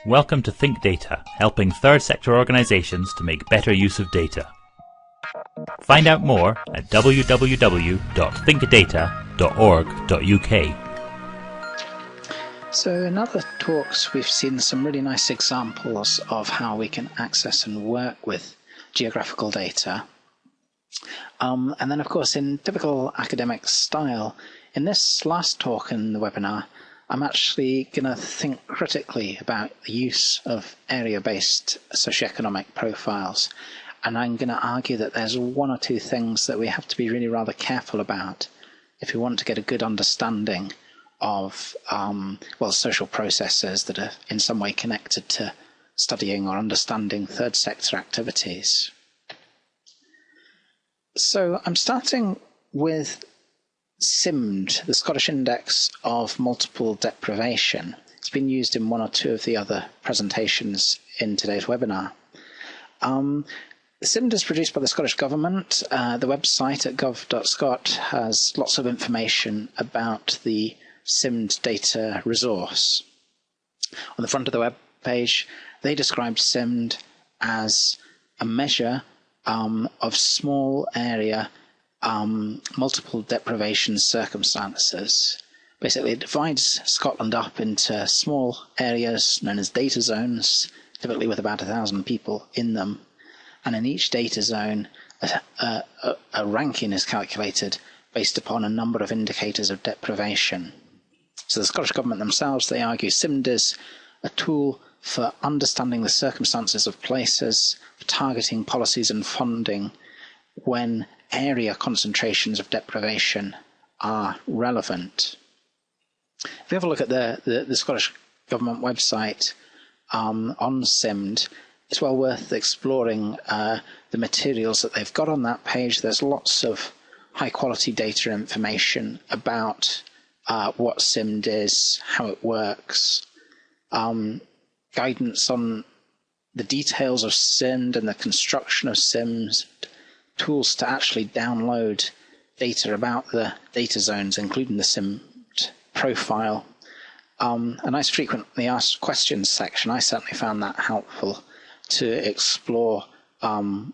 Welcome to ThinkData, helping third sector organisations to make better use of data. Find out more at www.thinkdata.org.uk. So in other talks we've seen some really nice examples of how we can access and work with geographical data. And then of course in typical academic style, in this last talk in the webinar, I'm actually going to think critically about the use of area-based socioeconomic profiles. And I'm going to argue that there's one or two things that we have to be really rather careful about if we want to get a good understanding of social processes that are in some way connected to studying or understanding third sector activities. So I'm starting with SIMD, the Scottish Index of Multiple Deprivation. It's been used in one or two of the other presentations in today's webinar. SIMD is produced by the Scottish Government. The website at gov.scot has lots of information about the SIMD data resource. On the front of the web page, they describe SIMD as a measure of small area multiple deprivation circumstances. Basically, it divides Scotland up into small areas known as data zones, typically with about 1,000 people in them. And in each data zone, a ranking is calculated based upon a number of indicators of deprivation. So the Scottish Government themselves, they argue SIMD is a tool for understanding the circumstances of places, for targeting policies and funding when area concentrations of deprivation are relevant. If you have a look at the Scottish Government website on SIMD, it's well worth exploring the materials that they've got on that page. There's lots of high quality data information about what SIMD is, how it works, guidance on the details of SIMD and the construction of SIMD, tools to actually download data about the data zones, including the SIMD profile. A nice frequently asked questions section. I certainly found that helpful to explore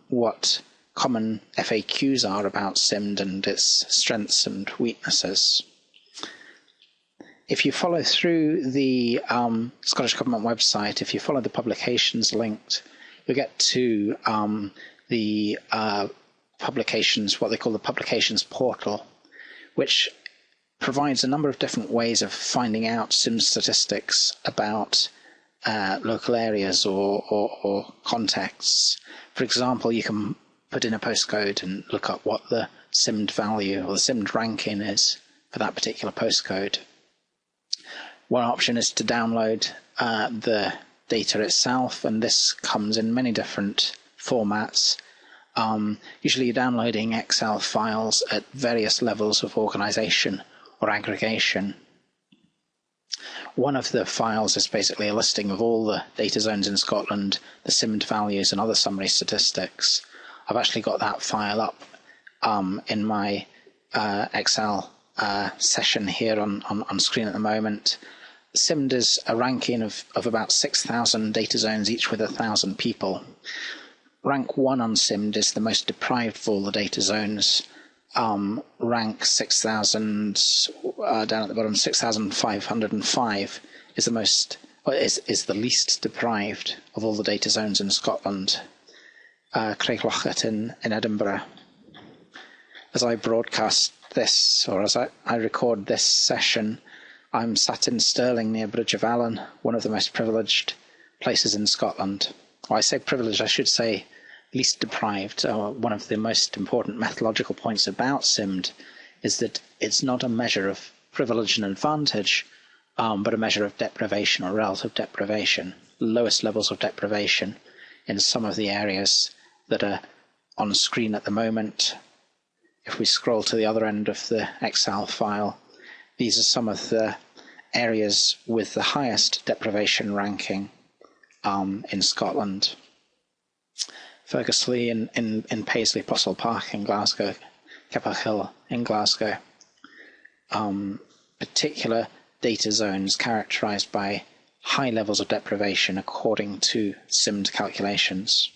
what common FAQs are about SIMD and its strengths and weaknesses. If you follow through the Scottish Government website, if you follow the publications linked, you'll get to the publications, what they call the publications portal, which provides a number of different ways of finding out SIMD statistics about local areas or contexts. For example, you can put in a postcode and look up what the SIMD value or the SIMD ranking is for that particular postcode. One option is to download the data itself, and this comes in many different formats. Usually you're downloading Excel files at various levels of organization or aggregation. One of the files is basically a listing of all the data zones in Scotland, the SIMD values and other summary statistics. I've actually got that file up in my Excel session here on screen at the moment. SIMD is a ranking of about 6,000 data zones, each with 1,000 people. Rank 1 on SIMD is the most deprived of all the data zones. Rank 6,000, down at the bottom, 6,505 is is the least deprived of all the data zones in Scotland. Craiglochet in Edinburgh. As I broadcast this, or as I record this session, I'm sat in Stirling near Bridge of Allen, one of the most privileged places in Scotland. Well, I say privileged, I should say least deprived. One of the most important methodological points about SIMD is that it's not a measure of privilege and advantage, but a measure of deprivation or relative deprivation, lowest levels of deprivation in some of the areas that are on screen at the moment. If we scroll to the other end of the Excel file, these are some of the areas with the highest deprivation ranking in Scotland. Fergusley in Paisley, Postle Park in Glasgow, Keppoch Hill in Glasgow. Particular data zones characterised by high levels of deprivation according to SIMD calculations.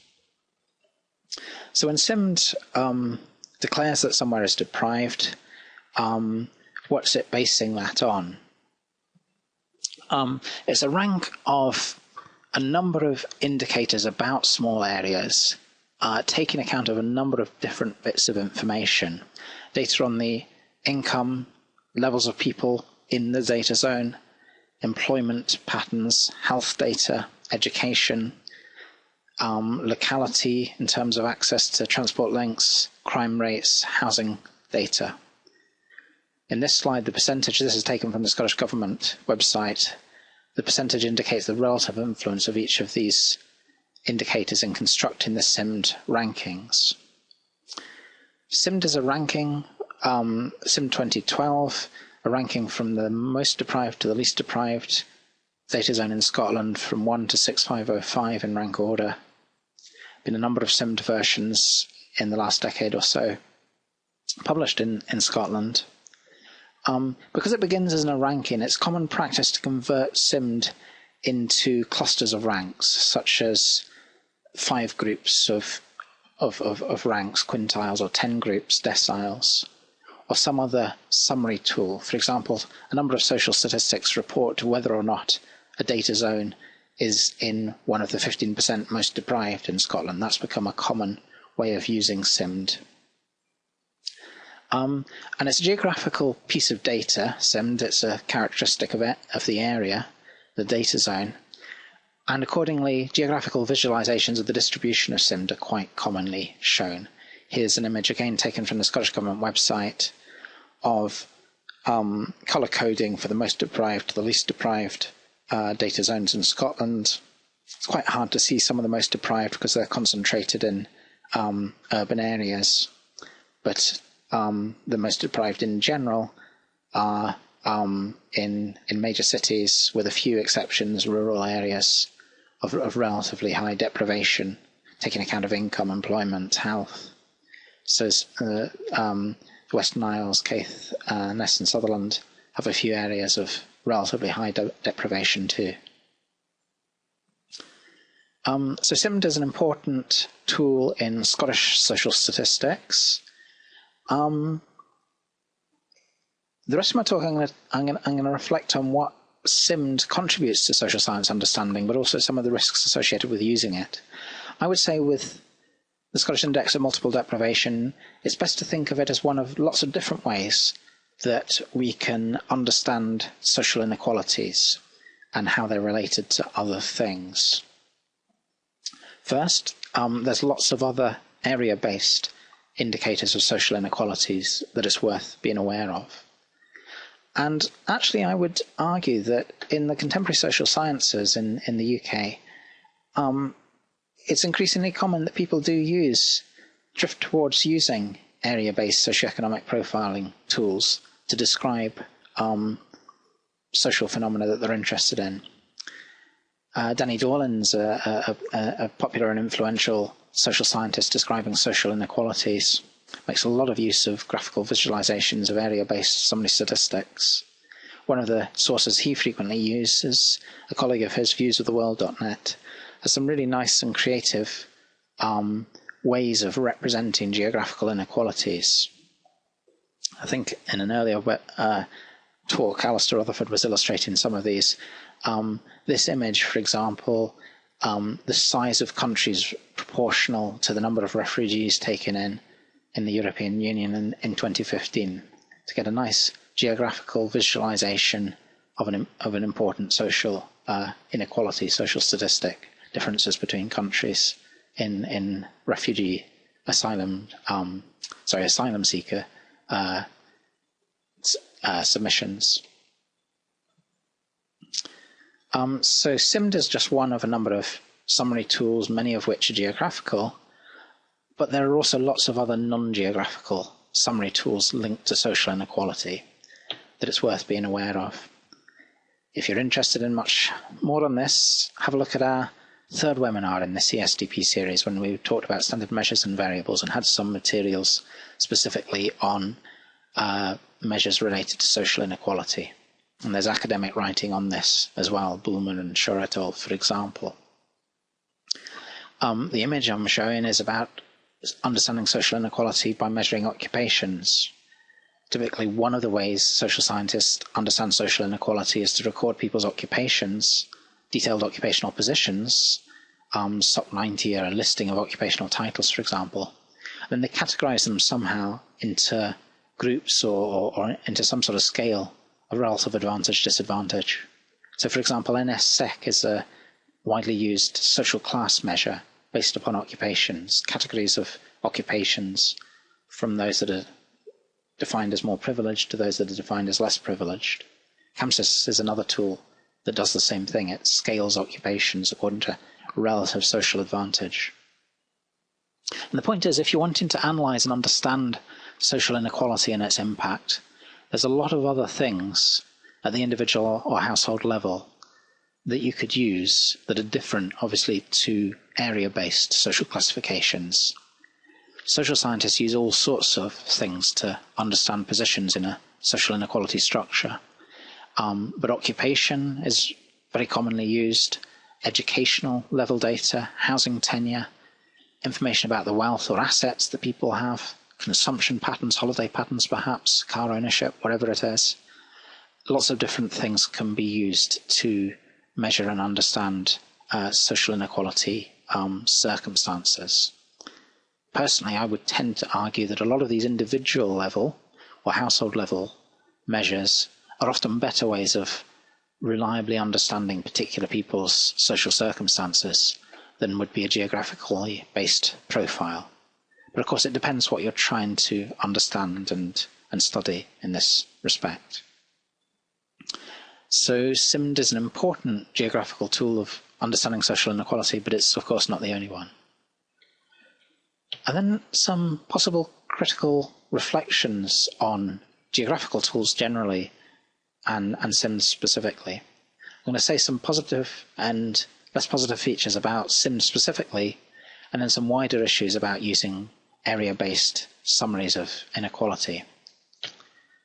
So when SIMD declares that somewhere is deprived, what's it basing that on? It's a rank of a number of indicators about small areas, taking account of a number of different bits of information. Data on the income, levels of people in the data zone, employment patterns, health data, education, locality in terms of access to transport links, crime rates, housing data. In this slide, the percentage, this is taken from the Scottish Government website, the percentage indicates the relative influence of each of these indicators in constructing the SIMD rankings. SIMD is a ranking, SIMD 2012, a ranking from the most deprived to the least deprived data zone in Scotland from 1 to 6505 in rank order. Been a number of SIMD versions in the last decade or so, published in Scotland. Because it begins as a ranking, it's common practice to convert SIMD into clusters of ranks, such as 5 groups of ranks, quintiles, or 10 groups, deciles, or some other summary tool. For example, a number of social statistics report whether or not a data zone is in one of the 15% most deprived in Scotland. That's become a common way of using SIMD. And it's a geographical piece of data, SIMD. It's a characteristic of the area, the data zone. And accordingly, geographical visualizations of the distribution of SIMD are quite commonly shown. Here's an image again taken from the Scottish Government website of colour coding for the most deprived to the least deprived data zones in Scotland. It's quite hard to see some of the most deprived because they're concentrated in urban areas, but the most deprived in general are in major cities, with a few exceptions, rural areas of relatively high deprivation, taking account of income, employment, health. So the Western Isles, Keith, Ness and Sutherland have a few areas of relatively high deprivation too. So SIMD is an important tool in Scottish social statistics. The rest of my talk, I'm going to reflect on what SIMD contributes to social science understanding, but also some of the risks associated with using it. I would say with the Scottish Index of Multiple Deprivation, it's best to think of it as one of lots of different ways that we can understand social inequalities and how they're related to other things. First, there's lots of other area-based indicators of social inequalities that it's worth being aware of. And actually, I would argue that in the contemporary social sciences in the UK, it's increasingly common that people drift towards using area-based socio-economic profiling tools to describe social phenomena that they're interested in. Danny Dorland's a popular and influential social scientist describing social inequalities. Makes a lot of use of graphical visualizations of area-based summary statistics. One of the sources he frequently uses, a colleague of his, viewsoftheworld.net, has some really nice and creative ways of representing geographical inequalities. I think in an earlier talk, Alistair Rutherford was illustrating some of these. This image, for example, the size of countries proportional to the number of refugees taken in the European Union in 2015, to get a nice geographical visualization of an important social inequality, social statistic, differences between countries in refugee, asylum seeker submissions. So SIMD is just one of a number of summary tools, many of which are geographical, but there are also lots of other non-geographical summary tools linked to social inequality that it's worth being aware of. If you're interested in much more on this, have a look at our third webinar in the CSDP series when we talked about standard measures and variables and had some materials specifically on measures related to social inequality. And there's academic writing on this as well, Buhlmann and Schur et al., for example. The image I'm showing is about understanding social inequality by measuring occupations. Typically, one of the ways social scientists understand social inequality is to record people's occupations, detailed occupational positions. SOC 90 are a listing of occupational titles, for example. And then they categorize them somehow into groups or into some sort of scale of relative advantage, disadvantage. So, for example, NSSEC is a widely used social class measure based upon occupations, categories of occupations from those that are defined as more privileged to those that are defined as less privileged. CAMSIS is another tool that does the same thing. It scales occupations according to relative social advantage. And the point is, if you're wanting to analyse and understand social inequality and its impact, there's a lot of other things at the individual or household level that you could use that are different, obviously, to area-based social classifications. Social scientists use all sorts of things to understand positions in a social inequality structure. But occupation is very commonly used, educational level data, housing tenure, information about the wealth or assets that people have, consumption patterns, holiday patterns perhaps, car ownership, whatever it is. Lots of different things can be used to measure and understand social inequality circumstances. Personally, I would tend to argue that a lot of these individual level or household level measures are often better ways of reliably understanding particular people's social circumstances than would be a geographically based profile. But of course it depends what you're trying to understand and study in this respect. So SIMD is an important geographical tool of understanding social inequality, but it's of course not the only one. And then some possible critical reflections on geographical tools generally and SIMD specifically. I'm going to say some positive and less positive features about SIMD specifically, and then some wider issues about using area-based summaries of inequality.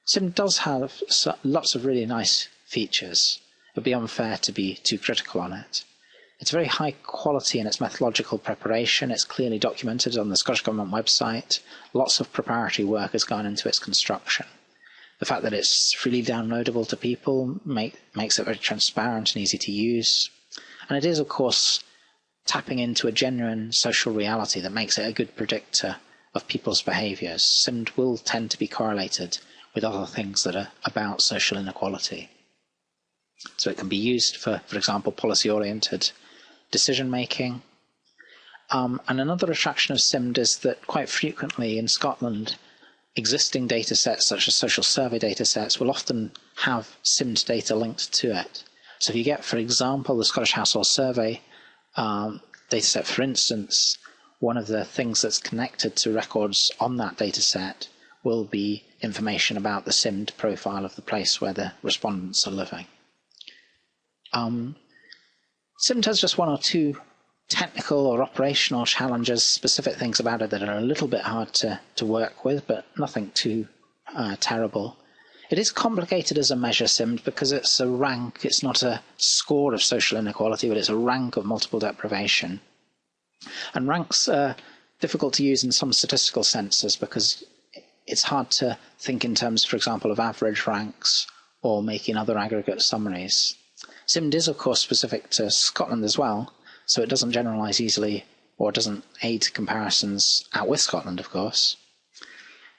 SIMD does have lots of really nice features. It would be unfair to be too critical on it. It's very high quality in its methodological preparation. It's clearly documented on the Scottish Government website. Lots of preparatory work has gone into its construction. The fact that it's freely downloadable to people makes it very transparent and easy to use. And it is, of course, tapping into a genuine social reality that makes it a good predictor of people's behaviours. SIMD will tend to be correlated with other things that are about social inequality. So it can be used for example, policy-oriented decision-making. And another attraction of SIMD is that quite frequently in Scotland, existing data sets such as social survey data sets will often have SIMD data linked to it. So if you get, for example, the Scottish Household Survey data set, for instance, one of the things that's connected to records on that data set will be information about the SIMD profile of the place where the respondents are living. SIMD has just one or two technical or operational challenges, specific things about it that are a little bit hard to work with, but nothing too terrible. It is complicated as a measure, SIMD, because it's a rank. It's not a score of social inequality, but it's a rank of multiple deprivation. And ranks are difficult to use in some statistical senses because it's hard to think in terms, for example, of average ranks or making other aggregate summaries. SIMD is, of course, specific to Scotland as well, so it doesn't generalise easily or doesn't aid comparisons out with Scotland, of course.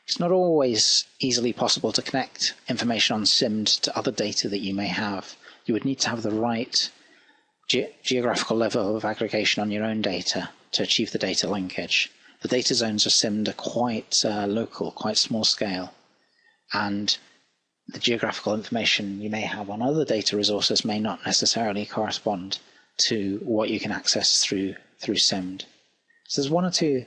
It's not always easily possible to connect information on SIMD to other data that you may have. You would need to have the right geographical level of aggregation on your own data to achieve the data linkage. The data zones of SIMD are quite local, quite small scale, and the geographical information you may have on other data resources may not necessarily correspond to what you can access through SIMD. So there's one or two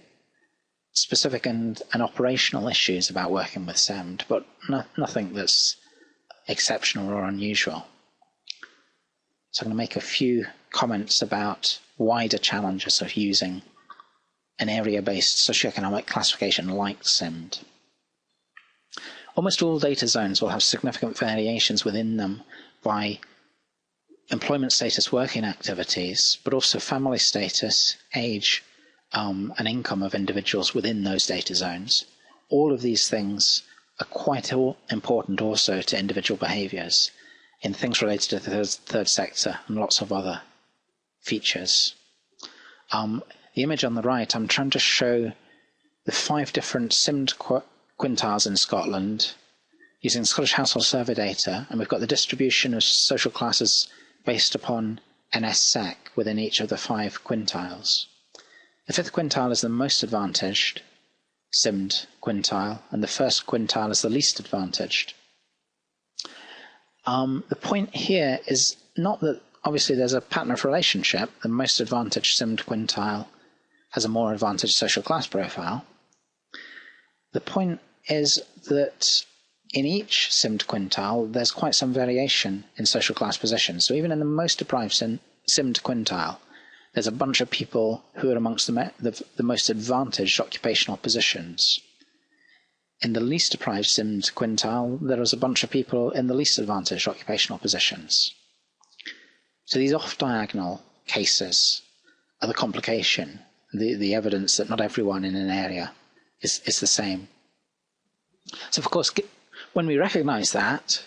specific and operational issues about working with SIMD, but nothing that's exceptional or unusual. So I'm going to make a few comments about wider challenges of using an area-based socio-economic classification like SIMD. almost all data zones will have significant variations within them by employment status, working activities, but also family status, age, and income of individuals within those data zones. All of these things are quite important also to individual behaviours in things related to the third sector and lots of other features. The image on the right, I'm trying to show the 5 different SIMD quintiles in Scotland using Scottish Household Survey data, and we've got the distribution of social classes based upon NSSEC within each of the 5 quintiles. The 5th quintile is the most advantaged SIMD quintile, and the 1st quintile is the least advantaged. The point here is not that obviously there's a pattern of relationship. The most advantaged SIMD quintile has a more advantaged social class profile. The point is that in each SIMD quintile, there's quite some variation in social class positions. So even in the most deprived SIMD quintile, there's a bunch of people who are amongst the most advantaged occupational positions. In the least deprived SIMD quintile, there is a bunch of people in the least advantaged occupational positions. So these off-diagonal cases are the complication, the evidence that not everyone in an area is the same. So of course, when we recognise that,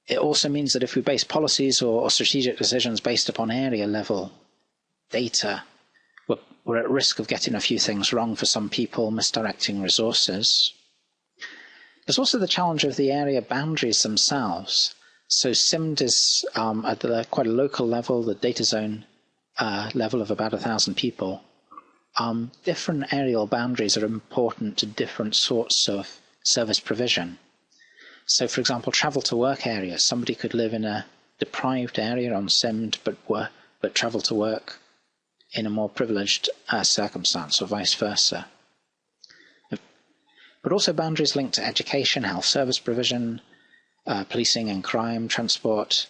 it also means that if we base policies or strategic decisions based upon area level data, we're at risk of getting a few things wrong for some people, misdirecting resources. There's also the challenge of the area boundaries themselves. So SIMD is at quite a local level, the data zone level of about 1,000 people. Different aerial boundaries are important to different sorts of service provision. So, for example, travel to work areas. Somebody could live in a deprived area on SIMD, but travel to work in a more privileged circumstance, or vice versa. But also boundaries linked to education, health service provision, policing and crime, transport.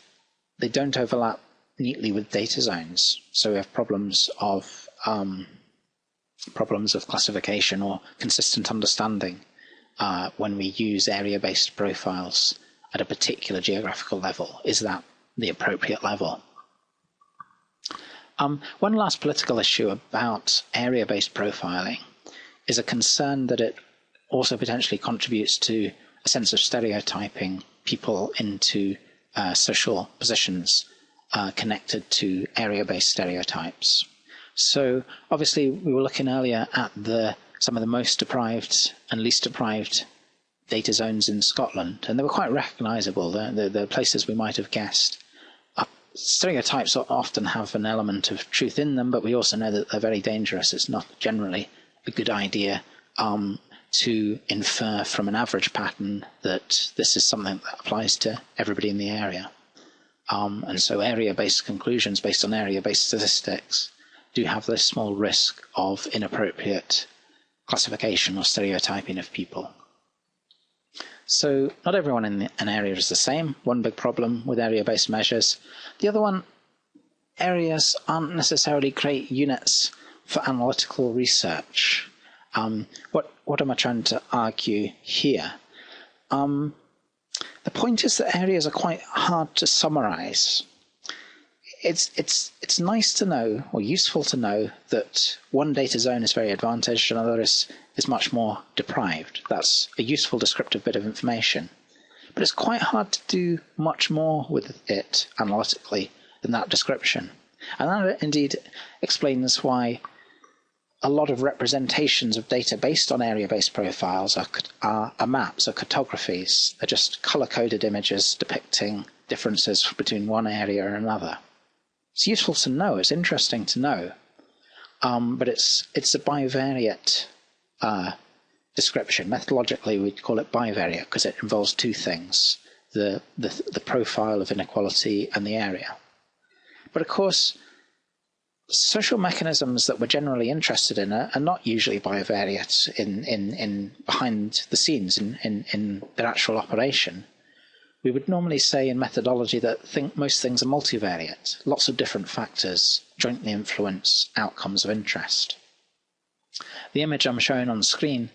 They don't overlap neatly with data zones. So we have problems of classification or consistent understanding when we use area-based profiles at a particular geographical level. Is that the appropriate level? One last political issue about area-based profiling is a concern that it also potentially contributes to a sense of stereotyping people into social positions connected to area-based stereotypes. So obviously we were looking earlier at some of the most deprived and least deprived data zones in Scotland, and they were quite recognisable. The places we might have guessed. Stereotypes often have an element of truth in them, but we also know that they're very dangerous. It's not generally a good idea to infer from an average pattern that this is something that applies to everybody in the area. And so area-based conclusions based on area-based statistics do have this small risk of inappropriate classification or stereotyping of people. So not everyone in an area is the same. One big problem with area-based measures. The other one, areas aren't necessarily great units for analytical research. What am I trying to argue here? The point is that areas are quite hard to summarize. It's nice to know, or useful to know, that one data zone is very advantaged and another is much more deprived. That's a useful descriptive bit of information. But it's quite hard to do much more with it analytically than that description. And that indeed explains why a lot of representations of data based on area-based profiles are maps or cartographies. They're just colour-coded images depicting differences between one area and another. It's useful to know, it's interesting to know, but it's a bivariate description. Methodologically, we'd call it bivariate because it involves two things, the profile of inequality and the area. But of course, social mechanisms that we're generally interested in are not usually bivariate in behind the scenes in their actual operation. We would normally say in methodology that most things are multivariate. Lots of different factors jointly influence outcomes of interest. The image I'm showing on screen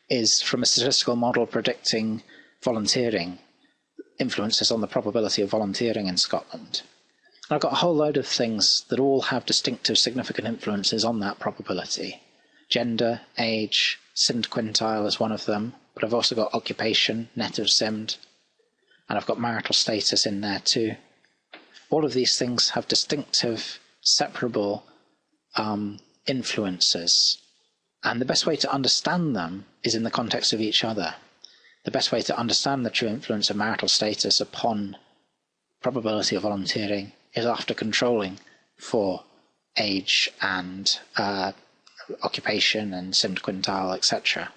is from a statistical model predicting volunteering, influences on the probability of volunteering in Scotland. And I've got a whole load of things that all have distinctive significant influences on that probability. Gender, age, SIMD quintile is one of them, but I've also got occupation, net of SIMD, and I've got marital status in there too. All of these things have distinctive, separable influences, and the best way to understand them is in the context of each other. The best way to understand the true influence of marital status upon probability of volunteering is after controlling for age and occupation and SIMD quintile, etc.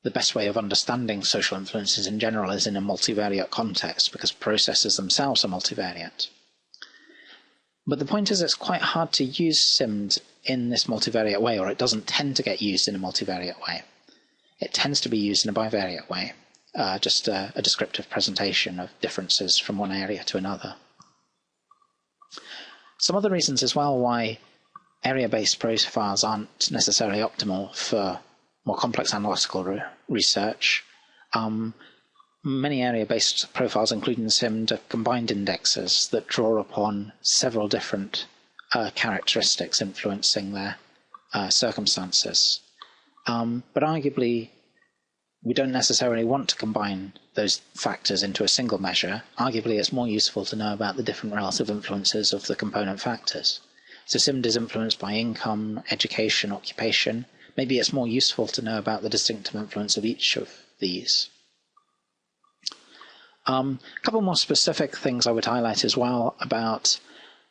The best way of understanding social influences in general is in a multivariate context, because processes themselves are multivariate. But the point is, it's quite hard to use SIMD in this multivariate way, or it doesn't tend to get used in a multivariate way. It tends to be used in a bivariate way, just a descriptive presentation of differences from one area to another. Some other reasons as well why area-based profiles aren't necessarily optimal for more complex analytical research. Many area-based profiles, including SIMD, are combined indexes that draw upon several different characteristics influencing their circumstances. But arguably, we don't necessarily want to combine those factors into a single measure. Arguably, it's more useful to know about the different relative influences of the component factors. So SIMD is influenced by income, education, occupation. Maybe it's more useful to know about the distinctive influence of each of these. A couple more specific things I would highlight as well about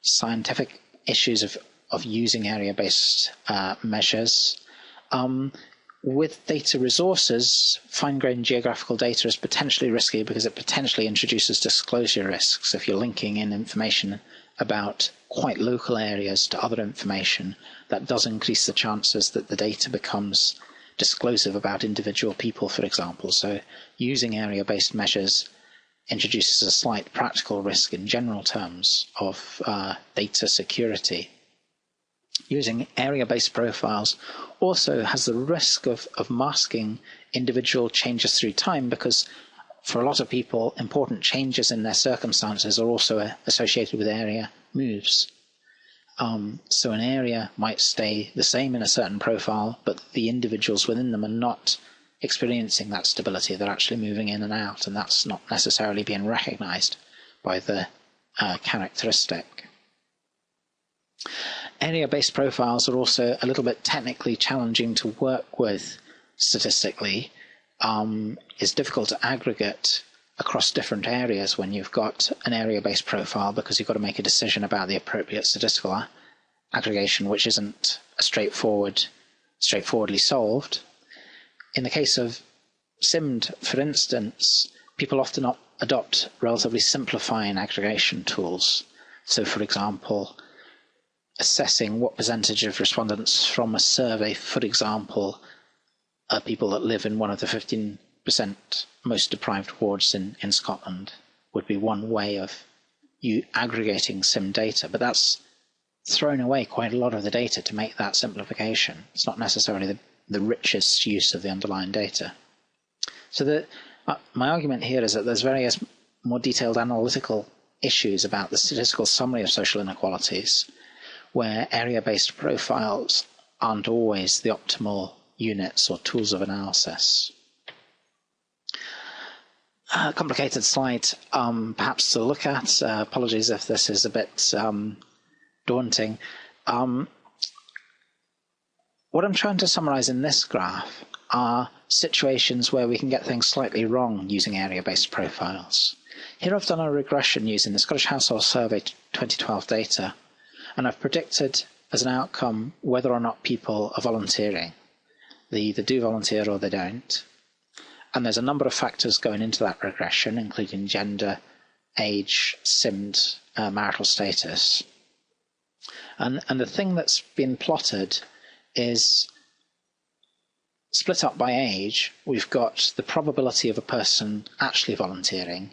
scientific issues of using area-based measures. With data resources, fine-grained geographical data is potentially risky because it potentially introduces disclosure risks. If you're linking in information about quite local areas to other information, that does increase the chances that the data becomes disclosive about individual people, for example. So using area-based measures introduces a slight practical risk in general terms of data security. Using area-based profiles also has the risk of masking individual changes through time, because for a lot of people, important changes in their circumstances are also associated with area moves. So an area might stay the same in a certain profile, but the individuals within them are not experiencing that stability. They're actually moving in and out, and that's not necessarily being recognized by the characteristic. Area-based profiles are also a little bit technically challenging to work with statistically. It's difficult to aggregate across different areas when you've got an area-based profile, because you've got to make a decision about the appropriate statistical aggregation, which isn't straightforwardly solved. In the case of SIMD, for instance, people often adopt relatively simplifying aggregation tools. So, for example, assessing what percentage of respondents from a survey, for example, are people that live in one of the 15% most deprived wards in Scotland, would be one way of you aggregating SIMD data. But that's thrown away quite a lot of the data to make that simplification. It's not necessarily the richest use of the underlying data. So my argument here is that there's various more detailed analytical issues about the statistical summary of social inequalities, where area-based profiles aren't always the optimal units or tools of analysis. A complicated slide perhaps to look at. Apologies if this is a bit daunting. What I'm trying to summarize in this graph are situations where we can get things slightly wrong using area-based profiles. Here I've done a regression using the Scottish Household Survey 2012 data, and I've predicted as an outcome whether or not people are volunteering. They either do volunteer or they don't. And there's a number of factors going into that regression, including gender, age, SIMD, marital status. And the thing that's been plotted is split up by age. We've got the probability of a person actually volunteering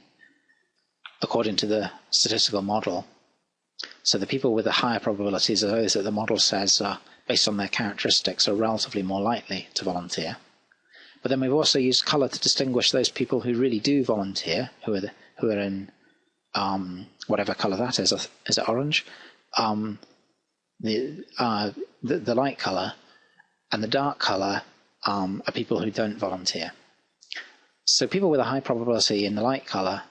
according to the statistical model. So the people with the higher probabilities are those that the model says are based on their characteristics, are relatively more likely to volunteer. But then we've also used colour to distinguish those people who really do volunteer, who are in whatever colour that is. Is it orange? The light colour, and the dark colour are people who don't volunteer. So people with a high probability in the light colour,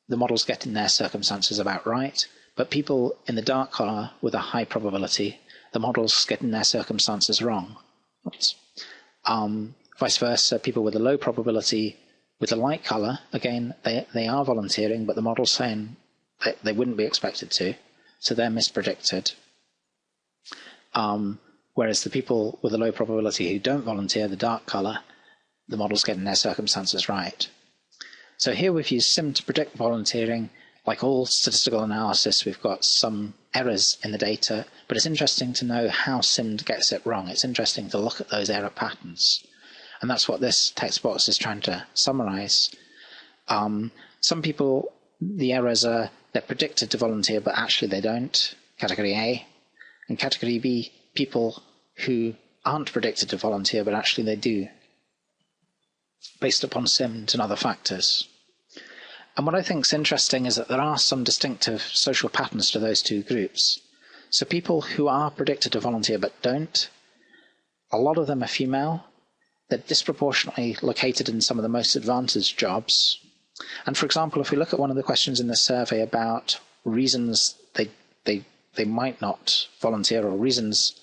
the models get in their circumstances about right, but people in the dark colour with a high probability, the models get in their circumstances wrong. Vice versa, people with a low probability with the light colour, again, they are volunteering, but the model's saying that they wouldn't be expected to, so they're mispredicted. Whereas the people with a low probability who don't volunteer, the dark colour, the models get in their circumstances right. So here we've used SIMD to predict volunteering. Like all statistical analysis, we've got some errors in the data, but it's interesting to know how SIMD gets it wrong. It's interesting to look at those error patterns. And that's what this text box is trying to summarize. Some people, the errors are they're predicted to volunteer, but actually they don't, category A. And category B, people who aren't predicted to volunteer, but actually they do, based upon SIMD and other factors. And what I think is interesting is that there are some distinctive social patterns to those two groups. So people who are predicted to volunteer but don't, a lot of them are female. They're disproportionately located in some of the most advantaged jobs. And for example, if we look at one of the questions in the survey about reasons they might not volunteer, or reasons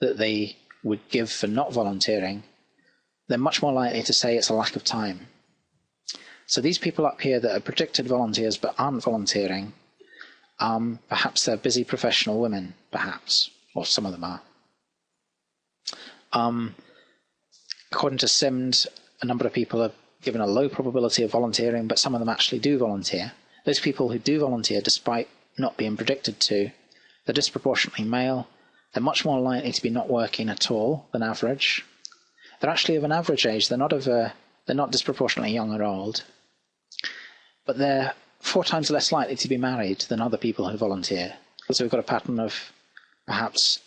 that they would give for not volunteering, they're much more likely to say it's a lack of time. So these people up here that are predicted volunteers but aren't volunteering, perhaps they're busy professional women, perhaps, or some of them are. According to SIMD, a number of people are given a low probability of volunteering, but some of them actually do volunteer. Those people who do volunteer, despite not being predicted to, they're disproportionately male. They're much more likely to be not working at all than average. They're actually of an average age. They're not disproportionately young or old. But they're 4 times less likely to be married than other people who volunteer. So we've got a pattern of perhaps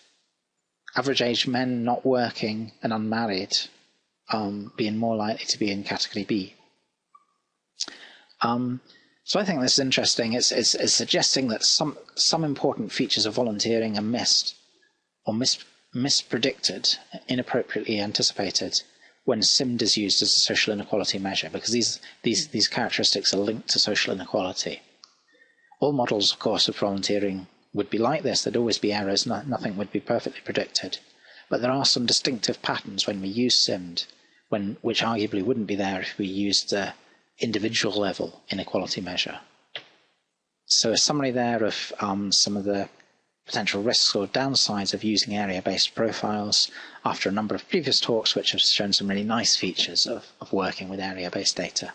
average age men not working and unmarried being more likely to be in category B. So I think this is interesting. It's suggesting that some important features of volunteering are missed or mispredicted, inappropriately anticipated, when SIMD is used as a social inequality measure, because these characteristics are linked to social inequality. All models, of course, of volunteering would be like this. There'd always be errors. Nothing would be perfectly predicted. But there are some distinctive patterns when we use SIMD, which arguably wouldn't be there if we used the individual level inequality measure. So a summary there of some of the potential risks or downsides of using area-based profiles after a number of previous talks which have shown some really nice features of working with area-based data.